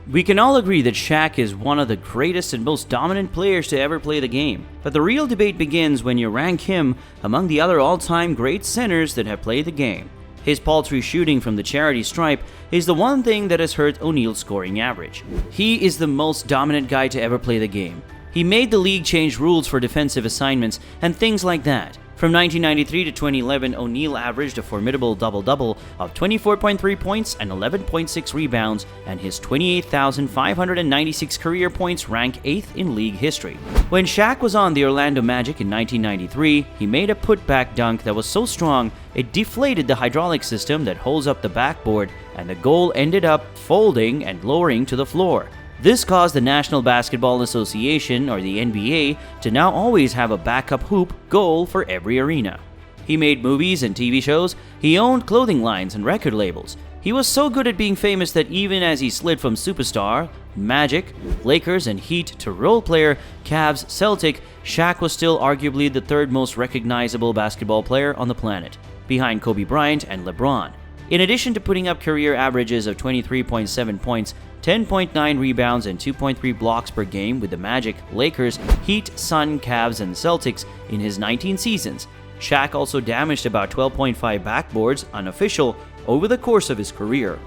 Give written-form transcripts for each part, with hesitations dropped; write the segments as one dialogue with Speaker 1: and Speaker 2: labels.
Speaker 1: We can all agree that Shaq is one of the greatest and most dominant players to ever play the game, but the real debate begins when you rank him among the other all-time great centers that have played the game. His paltry shooting from the charity stripe is the one thing that has hurt O'Neal's scoring average. He is the most dominant guy to ever play the game. He made the league change rules for defensive assignments and things like that. From 1993 to 2011, O'Neal averaged a formidable double-double of 24.3 points and 11.6 rebounds, and his 28,596 career points rank 8th in league history. When Shaq was on the Orlando Magic in 1993, he made a putback dunk that was so strong it deflated the hydraulic system that holds up the backboard, and the goal ended up folding and lowering to the floor. This caused the National Basketball Association, or the NBA, to now always have a backup hoop goal for every arena. He made movies and TV shows, he owned clothing lines and record labels. He was so good at being famous that even as he slid from superstar, Magic, Lakers, and Heat to role player, Cavs, Celtic, Shaq was still arguably the third most recognizable basketball player on the planet, behind Kobe Bryant and LeBron. In addition to putting up career averages of 23.7 points, 10.9 rebounds, and 2.3 blocks per game with the Magic, Lakers, Heat, Sun, Cavs, and Celtics in his 19 seasons, Shaq also damaged about 12.5 backboards, unofficial, over the course of his career.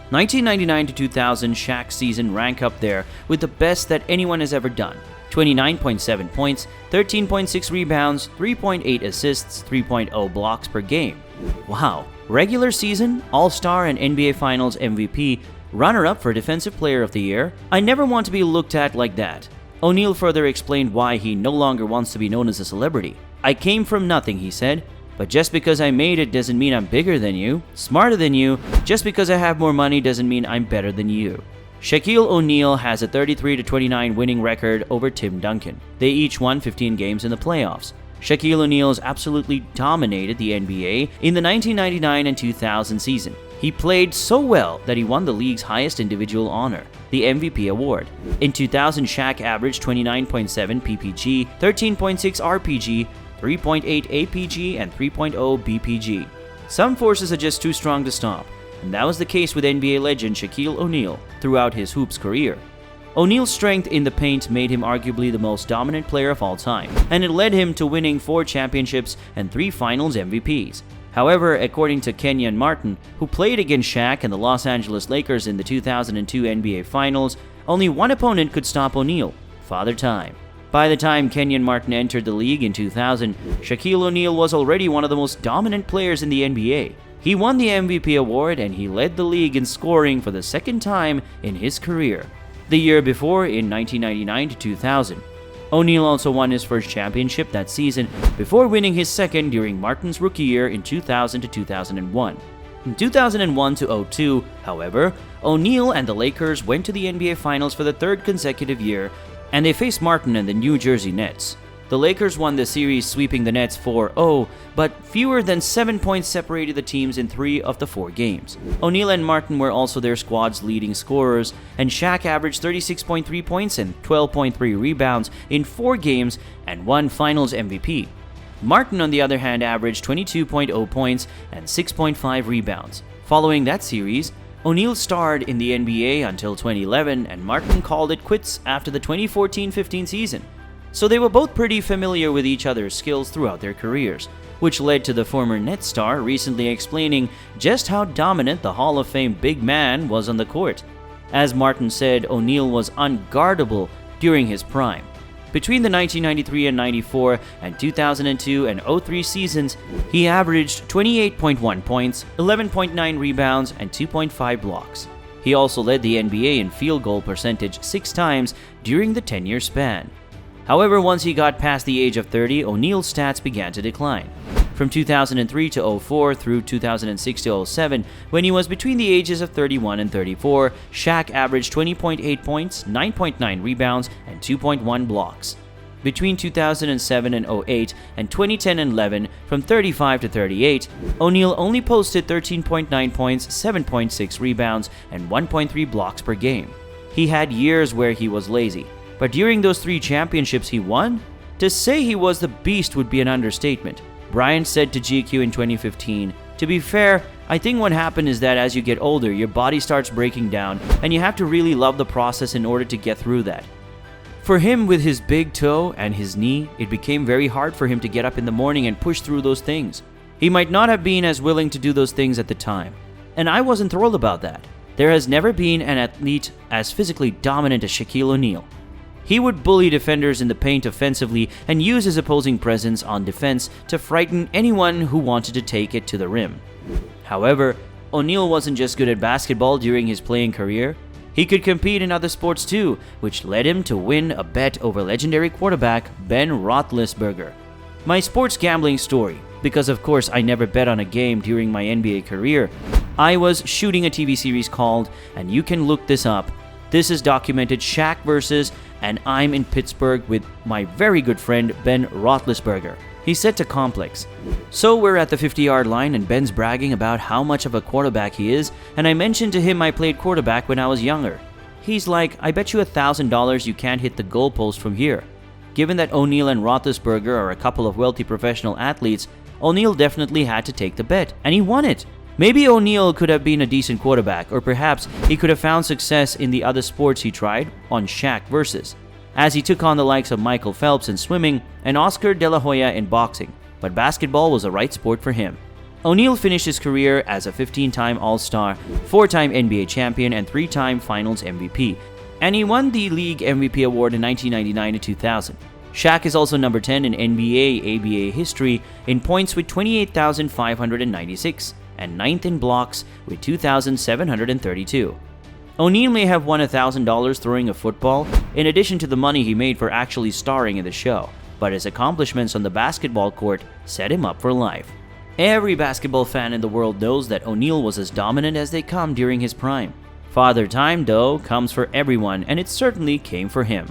Speaker 1: 1999 to 2000 Shaq's season rank up there with the best that anyone has ever done. 29.7 points, 13.6 rebounds, 3.8 assists, 3.0 blocks per game. Wow. Regular season, All-Star, and NBA Finals MVP, runner-up for Defensive Player of the Year. I never want to be looked at like that. O'Neal further explained why he no longer wants to be known as a celebrity. I came from nothing, he said, but just because I made it doesn't mean I'm bigger than you, smarter than you. Just because I have more money doesn't mean I'm better than you. Shaquille O'Neal has a 33-29 winning record over Tim Duncan. They each won 15 games in the playoffs. Shaquille O'Neal absolutely dominated the NBA in the 1999 and 2000 season. He played so well that he won the league's highest individual honor, the MVP award. In 2000, Shaq averaged 29.7 PPG, 13.6 RPG, 3.8 APG, and 3.0 BPG. Some forces are just too strong to stop, and that was the case with NBA legend Shaquille O'Neal throughout his hoops career. O'Neal's strength in the paint made him arguably the most dominant player of all time, and it led him to winning 4 championships and 3 finals MVPs. However, according to Kenyon Martin, who played against Shaq and the Los Angeles Lakers in the 2002 NBA Finals, only one opponent could stop O'Neal: Father Time. By the time Kenyon Martin entered the league in 2000, Shaquille O'Neal was already one of the most dominant players in the NBA. He won the MVP award and he led the league in scoring for the second time in his career. The year before, in 1999 to 2000. O'Neal also won his first championship that season before winning his second during Martin's rookie year in 2000 to 2001. In 2001 to 2002, however, O'Neal and the Lakers went to the NBA Finals for the third consecutive year, and they faced Martin and the New Jersey Nets. The Lakers won the series, sweeping the Nets 4-0, but fewer than 7 points separated the teams in 3 of the 4 games. O'Neal and Martin were also their squad's leading scorers, and Shaq averaged 36.3 points and 12.3 rebounds in 4 games and won Finals MVP. Martin, on the other hand, averaged 22.0 points and 6.5 rebounds. Following that series, O'Neal starred in the NBA until 2011, and Martin called it quits after the 2014-15 season. So they were both pretty familiar with each other's skills throughout their careers, which led to the former Nets star recently explaining just how dominant the Hall of Fame big man was on the court. As Martin said, O'Neal was unguardable during his prime. Between the 1993 and 94 and 2002 and 03 seasons, he averaged 28.1 points, 11.9 rebounds, and 2.5 blocks. He also led the NBA in field goal percentage 6 times during the 10-year span. However, once he got past the age of 30, O'Neal's stats began to decline. From 2003 to 2004 through 2006 to 2007, when he was between the ages of 31 and 34, Shaq averaged 20.8 points, 9.9 rebounds, and 2.1 blocks. Between 2007 and 2008 and 2010 and 11, from 35 to 38, O'Neal only posted 13.9 points, 7.6 rebounds, and 1.3 blocks per game. He had years where he was lazy. But during those 3 championships he won, to say he was the beast would be an understatement. Bryant said to GQ in 2015, To be fair, I think what happened is that as you get older, your body starts breaking down and you have to really love the process in order to get through that. For him, with his big toe and his knee, it became very hard for him to get up in the morning and push through those things. He might not have been as willing to do those things at the time. And I wasn't thrilled about that. There has never been an athlete as physically dominant as Shaquille O'Neal. He would bully defenders in the paint offensively and use his opposing presence on defense to frighten anyone who wanted to take it to the rim. However, O'Neal wasn't just good at basketball during his playing career. He could compete in other sports too, which led him to win a bet over legendary quarterback Ben Roethlisberger. My sports gambling story, because of course I never bet on a game during my NBA career. I was shooting a TV series called, and you can look this up, this is documented Shaq versus, and I'm in Pittsburgh with my very good friend Ben Roethlisberger. He's set to complex. So we're at the 50-yard line and Ben's bragging about how much of a quarterback he is, and I mentioned to him I played quarterback when I was younger. He's like, I bet you $1,000 you can't hit the goalpost from here. Given that O'Neal and Roethlisberger are a couple of wealthy professional athletes, O'Neal definitely had to take the bet, and he won it. Maybe O'Neal could have been a decent quarterback, or perhaps he could have found success in the other sports he tried on Shaq versus, as he took on the likes of Michael Phelps in swimming and Oscar De La Hoya in boxing, but basketball was the right sport for him. O'Neal finished his career as a 15-time All-Star, 4-time NBA champion, and 3-time Finals MVP, and he won the League MVP award in 1999 and 2000. Shaq is also number 10 in NBA ABA history in points with 28,596, and 9th in blocks with 2,732. O'Neal may have won $1,000 throwing a football, in addition to the money he made for actually starring in the show, but his accomplishments on the basketball court set him up for life. Every basketball fan in the world knows that O'Neal was as dominant as they come during his prime. Father Time, though, comes for everyone, and it certainly came for him.